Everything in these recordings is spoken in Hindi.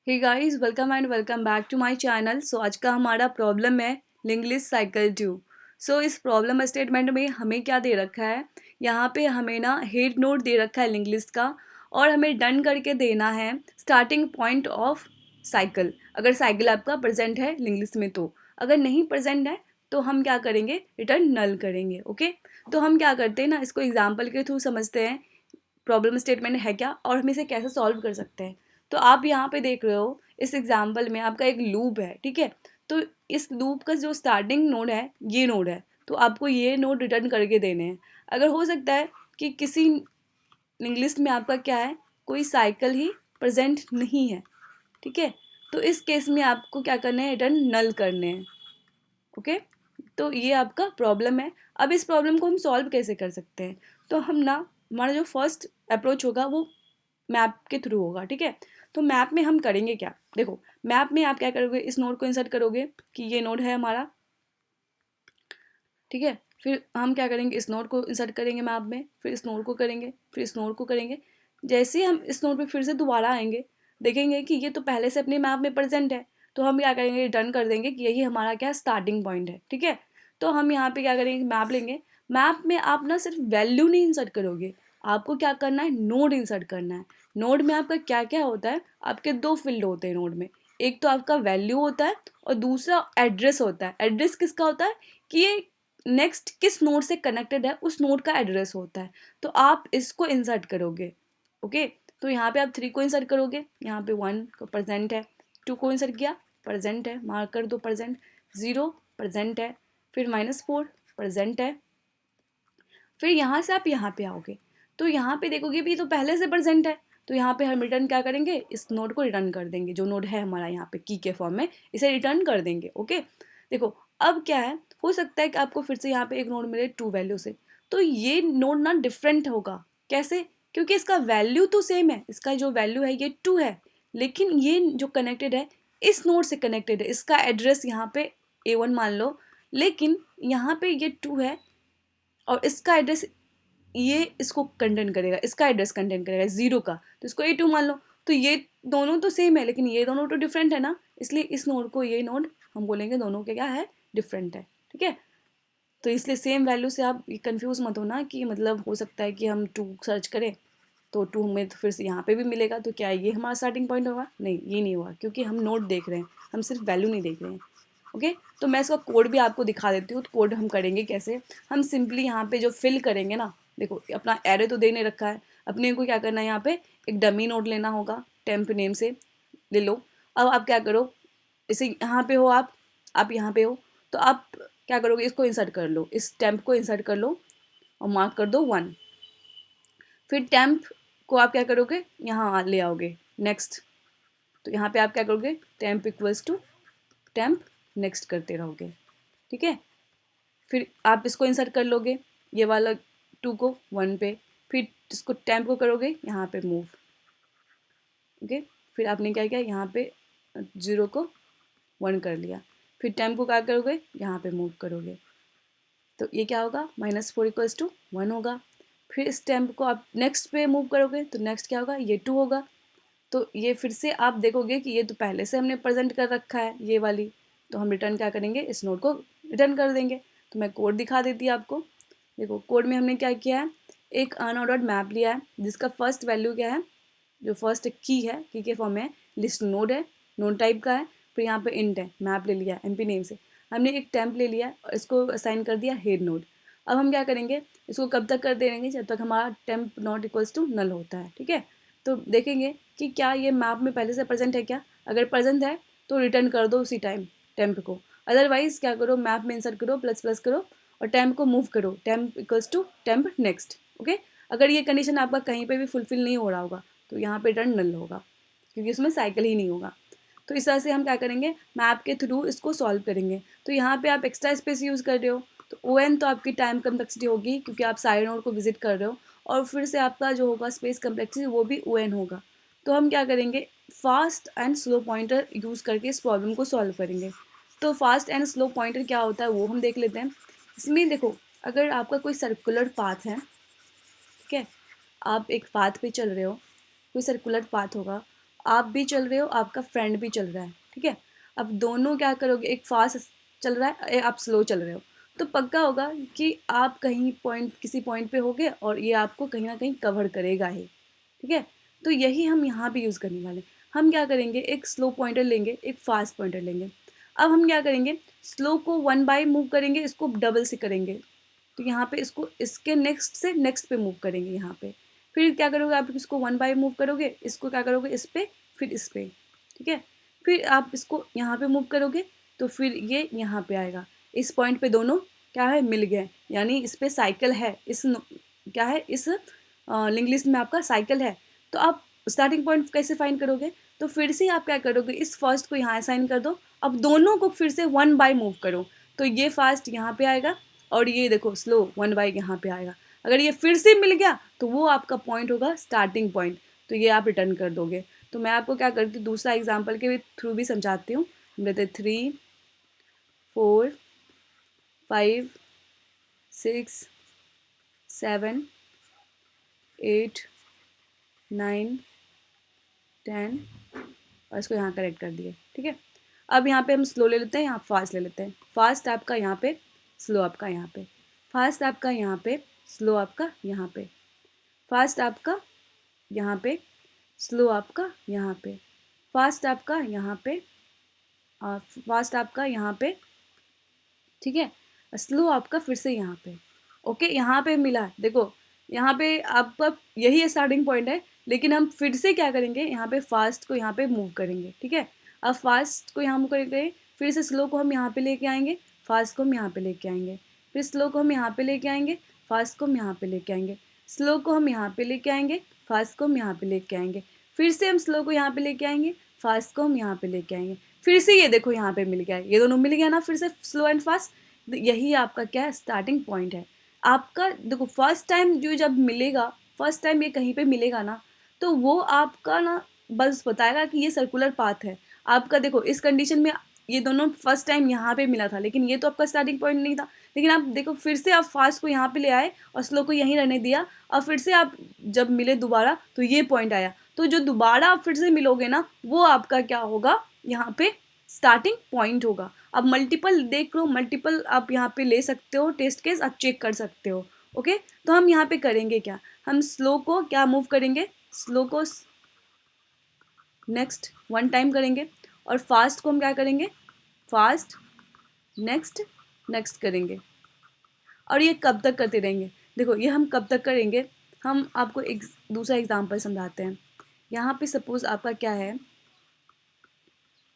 Hey guys, welcome and welcome back to my channel. आज का हमारा प्रॉब्लम है लिंग्लिश साइकिल 2। इस प्रॉब्लम स्टेटमेंट में हमें क्या दे रखा है। यहाँ पे हमें ना हेड नोट दे रखा है लिंग्लिश का, और हमें डन करके देना है स्टार्टिंग पॉइंट ऑफ साइकिल। अगर साइकिल आपका प्रेजेंट है लिंग्लिश में, तो अगर नहीं प्रेजेंट है तो हम क्या करेंगे, रिटर्न नल करेंगे। ओके, तो हम क्या करते हैं ना, इसको एग्जाम्पल के थ्रू समझते हैं प्रॉब्लम स्टेटमेंट है क्या और हम इसे कैसे सॉल्व कर सकते हैं। तो आप यहाँ पे देख रहे हो, इस एग्जाम्पल में आपका एक लूप है, ठीक है। तो इस लूप का जो स्टार्टिंग नोड है ये नोड है, तो आपको ये नोड रिटर्न करके देने हैं। अगर हो सकता है कि किसी लिंग्विस्ट में आपका क्या है, कोई साइकिल ही प्रेजेंट नहीं है, ठीक है। तो इस केस में आपको क्या करना है, रिटर्न नल करने हैं। ओके, तो ये आपका प्रॉब्लम है। अब इस प्रॉब्लम को हम सॉल्व कैसे कर सकते हैं, तो हम ना, हमारा जो फर्स्ट अप्रोच होगा वो मैप के थ्रू होगा, ठीक है। तो मैप में हम करेंगे क्या, देखो मैप में आप क्या करोगे, इस नोड को इंसर्ट करोगे कि ये नोड है हमारा, ठीक है। फिर हम क्या करेंगे, इस नोड को इंसर्ट करेंगे मैप में, फिर इस नोड को करेंगे, फिर इस नोड को करेंगे। जैसे ही हम इस नोड पे फिर से दोबारा आएंगे, देखेंगे कि ये तो पहले से अपने मैप में प्रेजेंट है, तो हम क्या करेंगे, रिटर्न कर देंगे कि यही हमारा क्या स्टार्टिंग पॉइंट है, ठीक है। तो हम यहाँ पे क्या करेंगे, मैप लेंगे। मैप में आप ना सिर्फ वैल्यू नहीं इंसर्ट करोगे, आपको क्या करना है, नोड इंसर्ट करना है। नोड में आपका क्या क्या होता है, आपके दो फील्ड होते हैं नोड में। एक तो आपका वैल्यू होता है और दूसरा एड्रेस होता है। एड्रेस किसका होता है कि ये नेक्स्ट किस नोड से कनेक्टेड है, उस नोड का एड्रेस होता है। तो आप इसको इंसर्ट करोगे। ओके, तो यहाँ पे आप 3 को इंसर्ट करोगे, यहाँ पे 1 को प्रेजेंट है, 2 को इंसर्ट किया, प्रेजेंट है, मार्क कर दो प्रेजेंट, 0 प्रेजेंट है, फिर -4 प्रेजेंट है। फिर यहाँ से आप यहाँ पे आओगे, तो यहाँ पे देखोगे भी तो पहले से प्रेजेंट है, तो यहाँ पे हम रिटर्न क्या करेंगे, इस नोड को रिटर्न कर देंगे, जो नोड है हमारा यहाँ पे की के फॉर्म में, इसे रिटर्न कर देंगे। ओके, देखो अब क्या है, हो सकता है कि आपको फिर से यहाँ पे एक नोड मिले 2 वैल्यू से, तो ये नोड ना डिफरेंट होगा। कैसे, क्योंकि इसका वैल्यू तो सेम है, इसका जो वैल्यू है ये 2 है, लेकिन ये जो कनेक्टेड है इस नोड से कनेक्टेड है, इसका एड्रेस यहाँ पे A1 मान लो, लेकिन यहाँ पे ये 2 है और इसका एड्रेस ये इसको कंटेन करेगा, इसका एड्रेस कंटेन करेगा 0 का, तो इसको A2 मान लो। तो ये दोनों तो सेम है, लेकिन ये दोनों तो डिफरेंट है ना, इसलिए इस नोड को, ये नोड हम बोलेंगे दोनों के क्या है, डिफरेंट है, ठीक है। तो इसलिए सेम वैल्यू से आप कंफ्यूज मत होना कि मतलब हो सकता है कि हम 2 सर्च करें तो 2 हमें तो फिर से यहाँ पे भी मिलेगा, तो क्या ये हमारा स्टार्टिंग पॉइंट होगा, नहीं ये नहीं होगा, क्योंकि हम नोड देख रहे हैं, हम सिर्फ वैल्यू नहीं देख रहे हैं। ओके, तो मैं इसका कोड भी आपको दिखा देती हूँ। तो कोड हम करेंगे कैसे, हम सिंपली यहाँ पे जो फिल करेंगे ना, देखो अपना एरे तो देने रखा है, अपने को क्या करना है, यहाँ पे एक डमी नोड लेना होगा, टेम्प नेम से ले लो। अब आप क्या करो, इसे यहाँ पे हो आप यहाँ पे हो, तो आप क्या करोगे, इसको इंसर्ट कर लो, इस टेम्प को इंसर्ट कर लो और मार्क कर दो 1। फिर टेम्प को आप क्या करोगे, यहाँ ले आओगे नेक्स्ट, तो यहाँ पे आप क्या करोगे, temp equals to temp next करते रहोगे, ठीक है। फिर आप इसको इंसर्ट कर लोगे, ये वाला 2 को 1 पे, फिर इसको टेम्प को करोगे यहाँ पे मूव। ओके, फिर आपने क्या किया, यहाँ पे 0 को 1 कर लिया, फिर टेम्प को क्या करोगे, यहाँ पे मूव करोगे, तो ये क्या होगा, -4 इक्वल्स टू 1 होगा। फिर इस टेम्प को आप नेक्स्ट पे मूव करोगे, तो नेक्स्ट क्या होगा, ये 2 होगा। तो ये फिर से आप देखोगे कि ये तो पहले से हमने प्रेजेंट कर रखा है ये वाली, तो हम रिटर्न क्या करेंगे, इस नोड को रिटर्न कर देंगे। तो मैं कोड दिखा देती हूँ आपको। देखो कोड में हमने क्या किया है, एक अनऑर्डर्ड मैप लिया है, जिसका फर्स्ट वैल्यू क्या है, जो फर्स्ट की है, की के फॉर्म में है, लिस्ट नोड है, नोड टाइप का है, फिर यहाँ पे इंट है, मैप ले लिया एमपी नेम से, हमने एक टेम्प ले लिया और इसको असाइन कर दिया हेड नोड। अब हम क्या करेंगे, इसको कब तक कर देंगे, जब तक हमारा temp not equals to null होता है, ठीक है। तो देखेंगे कि क्या ये मैप में पहले से प्रेजेंट है क्या, अगर प्रेजेंट है तो रिटर्न कर दो उसी टाइम टेम्प को, अदरवाइज क्या करो, मैप में इंसर्ट करो, प्लस प्लस करो और टेम्प को मूव करो, temp equals to temp next. Okay, अगर ये कंडीशन आपका कहीं पे भी फुलफिल नहीं हो रहा होगा तो यहाँ पे रिटर्न नल होगा, क्योंकि उसमें साइकिल ही नहीं होगा। तो इस तरह से हम क्या करेंगे, मैप के थ्रू इसको सॉल्व करेंगे। तो यहाँ पे आप एक्स्ट्रा स्पेस यूज़ कर रहे हो, तो ओ एन तो आपकी टाइम कम्प्लेक्सिटी होगी, क्योंकि आप सारे नोड को विजिट कर रहे हो, और फिर से आपका जो होगा स्पेस कम्प्लेक्सिटी वो भी ओ एन होगा। तो हम क्या करेंगे, fast and slow pointer use करके इस प्रॉब्लम को सॉल्व करेंगे। तो फास्ट एंड स्लो पॉइंटर क्या होता है वो हम देख लेते हैं। इसमें देखो, अगर आपका कोई सर्कुलर पाथ है, ठीक है, आप एक पाथ पे चल रहे हो, कोई सर्कुलर पाथ होगा, आप भी चल रहे हो, आपका फ्रेंड भी चल रहा है, ठीक है। अब दोनों क्या करोगे, एक फास्ट चल रहा है, आप स्लो चल रहे हो, तो पक्का होगा कि आप कहीं पॉइंट किसी पॉइंट पे होगे और ये आपको कहीं ना कहीं कवर करेगा ही, ठीक है। तो यही हम यहाँ पे यूज़ करने वाले हैं। हम क्या करेंगे, एक स्लो पॉइंटर लेंगे, एक फास्ट पॉइंटर लेंगे। अब हम क्या करेंगे, स्लो को 1 बाय मूव करेंगे, इसको डबल से करेंगे, तो यहाँ पे इसको इसके नेक्स्ट से नेक्स्ट पे मूव करेंगे यहाँ पे। फिर क्या करोगे, आप इसको 1 बाय मूव करोगे, इसको क्या करोगे इस पे, फिर इस पे, ठीक है। फिर आप इसको यहाँ पे मूव करोगे तो फिर ये यहाँ पे आएगा। इस पॉइंट पे दोनों क्या है, मिल गए, यानी इस पे साइकिल है, क्या है, इस लिंक लिस्ट में आपका साइकिल है। तो आप स्टार्टिंग पॉइंट कैसे फाइंड करोगे, तो फिर से आप क्या करोगे, इस फर्स्ट को यहाँ असाइन कर दो, अब दोनों को फिर से 1 बाय मूव करो, तो ये फास्ट यहाँ पे आएगा और ये देखो स्लो 1 बाय यहाँ पे आएगा। अगर ये फिर से मिल गया तो वो आपका पॉइंट होगा स्टार्टिंग पॉइंट, तो ये आप रिटर्न कर दोगे। तो मैं आपको क्या करती हूँ, दूसरा एग्जाम्पल के थ्रू भी समझाती हूँ। कहते 3 4 5 6 7 8 9 10 और इसको यहाँ करेक्ट कर दिए, ठीक है। अब यहाँ पे हम स्लो ले लेते हैं, यहाँ फास्ट ले लेते हैं। फास्ट आपका यहाँ पे, स्लो आपका यहाँ पे, फास्ट आपका यहाँ पे, स्लो आपका यहाँ पे, फास्ट आपका यहाँ पे, स्लो आपका यहाँ पे, फास्ट आपका यहाँ पे, फास्ट आपका यहाँ पे, ठीक है, स्लो आपका फिर से यहाँ पे। ओके, यहाँ पे मिला, देखो यहाँ पे आपका यही स्टार्टिंग पॉइंट है, लेकिन हम फिर से क्या करेंगे, यहाँ पे फास्ट को यहाँ पे मूव करेंगे, ठीक है। अब फास्ट को यहाँ मूव करेंगे, फिर से स्लो को हम यहाँ पे लेके आएंगे, फास्ट को हम यहाँ पे लेके आएंगे, फिर स्लो को हम यहाँ पे लेके आएंगे, फास्ट को हम यहाँ पे लेके आएंगे, स्लो को हम यहाँ पे लेके आएंगे, फास्ट को हम यहाँ पे लेके आएंगे, फिर से हम स्लो को यहाँ पे लेके आएंगे, फास्ट को हम यहाँ पे लेके आएंगे, फिर से ये देखो यहाँ पे मिल गया, ये दोनों मिल गया ना, फिर से स्लो एंड फास्ट। यही आपका क्या है, स्टार्टिंग पॉइंट है आपका। देखो फर्स्ट टाइम जो जब मिलेगा, फर्स्ट टाइम ये कहीं पे मिलेगा ना, तो वो आपका ना बस बताएगा कि ये सर्कुलर पाथ है आपका। देखो इस कंडीशन में ये दोनों फर्स्ट टाइम यहाँ पे मिला था, लेकिन ये तो आपका स्टार्टिंग पॉइंट नहीं था। लेकिन आप देखो फिर से आप फास्ट को यहाँ पे ले आए और स्लो को यहीं रहने दिया, और फिर से आप जब मिले दोबारा तो ये पॉइंट आया, तो जो दोबारा आप फिर से मिलोगे ना, वो आपका क्या होगा, यहाँ पे स्टार्टिंग पॉइंट होगा। अब मल्टीपल देख लो, मल्टीपल आप यहाँ पे ले सकते हो, टेस्ट केस आप चेक कर सकते हो। ओके, तो हम यहाँ पे करेंगे क्या, हम स्लो को क्या मूव करेंगे, स्लो को नेक्स्ट 1 टाइम करेंगे, और फास्ट को हम क्या करेंगे, फास्ट नेक्स्ट नेक्स्ट करेंगे, और ये कब तक करते रहेंगे। देखो ये हम कब तक करेंगे, हम आपको एक दूसरा एग्जांपल समझाते हैं। यहाँ पे सपोज आपका क्या है,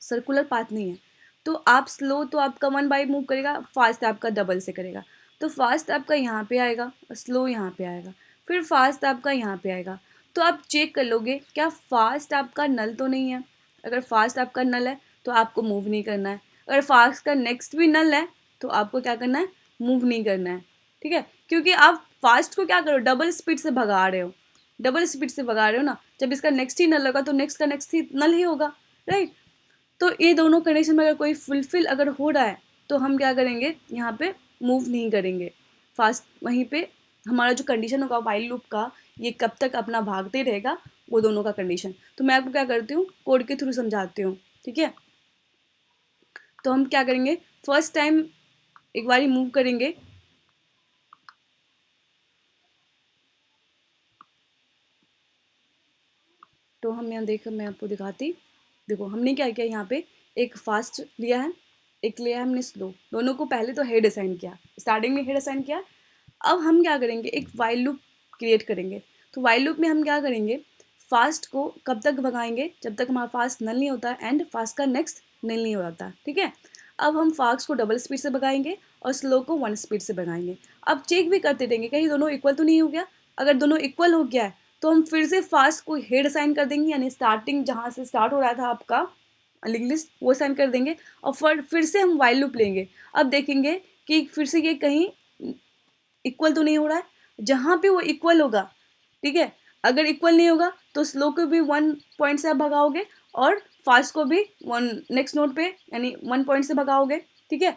सर्कुलर पाथ नहीं है, तो आप स्लो तो आपका 1 बाय मूव करेगा, फास्ट आपका डबल से करेगा, तो फास्ट आपका यहाँ पे आएगा, स्लो यहाँ पे आएगा, फिर फास्ट आपका यहाँ पे आएगा। तो आप चेक कर लोगे क्या फास्ट आपका नल तो नहीं है। अगर फास्ट आपका नल है तो आपको मूव नहीं करना है, अगर फास्ट का नेक्स्ट भी नल है तो आपको क्या करना है, मूव नहीं करना है, ठीक है। क्योंकि आप फास्ट को क्या करो, डबल स्पीड से भगा रहे हो, डबल स्पीड से भगा रहे हो ना, जब इसका नेक्स्ट ही नल होगा तो नेक्स्ट का नेक्स्ट ही नल ही होगा, राइट। तो ये दोनों कंडीशन में अगर कोई फुलफिल अगर हो रहा है तो हम क्या करेंगे, यहाँ पे मूव नहीं करेंगे फास्ट, वहीं पे हमारा जो कंडीशन होगा वाइल लूप का, ये कब तक अपना भागते रहेगा, वो दोनों का कंडीशन। तो मैं आपको क्या करती हूँ, कोड के थ्रू समझाती हूँ, ठीक है। तो हम क्या करेंगे, फर्स्ट टाइम एक बारी मूव करेंगे, तो हम यहाँ देख, मैं आपको दिखाती, देखो हमने क्या किया, यहाँ पे एक फास्ट लिया है, एक लिया है हमने स्लो, दोनों को पहले तो हेड असाइन किया, स्टार्टिंग में हेड असाइन किया। अब हम क्या करेंगे, एक वाइल लूप क्रिएट करेंगे। तो वाइल लूप में हम क्या करेंगे, फास्ट को कब तक भगाएंगे, जब तक हमारा फास्ट नल नहीं होता एंड फास्ट का नेक्स्ट नल नहीं होता, ठीक है। अब हम फास्ट को डबल स्पीड से भगाएंगे और स्लो को 1 स्पीड से भगाएंगे। अब चेक भी करते रहेंगे कहीं दोनों इक्वल तो नहीं हो गया। अगर दोनों इक्वल हो गया है तो हम फिर से फास्ट को हेड असाइन कर देंगे, यानी स्टार्टिंग जहाँ से स्टार्ट हो रहा था आपका लिंक लिस्ट वो असाइन कर देंगे, और फिर से हम वाइल लूप लेंगे। अब देखेंगे कि फिर से ये कहीं इक्वल तो नहीं हो रहा है, जहाँ पे वो इक्वल होगा, ठीक है। अगर इक्वल नहीं होगा तो स्लो को भी 1 पॉइंट से आप भगाओगे और फास्ट को भी 1 नेक्स्ट नोड पे यानी 1 पॉइंट से भगाओगे, ठीक है।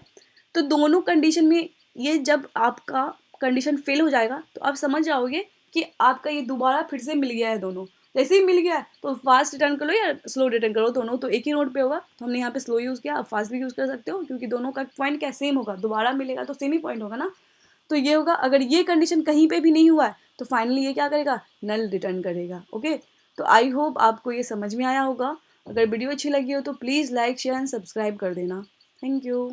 तो दोनों कंडीशन में ये जब आपका कंडीशन फेल हो जाएगा तो आप समझ जाओगे कि आपका ये दोबारा फिर से मिल गया है दोनों, जैसे ही मिल गया तो फास्ट रिटर्न कर लो या स्लो रिटर्न करो, दोनों तो एक ही नोड पे होगा। तो हमने यहाँ पे स्लो यूज़ किया, आप फास्ट भी यूज़ कर सकते हो क्योंकि दोनों का पॉइंट क्या सेम होगा, दोबारा मिलेगा तो सेम ही पॉइंट होगा ना। तो ये होगा, अगर ये कंडीशन कहीं पे भी नहीं हुआ है तो फाइनली ये क्या करेगा, नल रिटर्न करेगा। ओके, तो आई होप आपको ये समझ में आया होगा। अगर वीडियो अच्छी लगी हो तो please like share and subscribe कर देना। Thank you.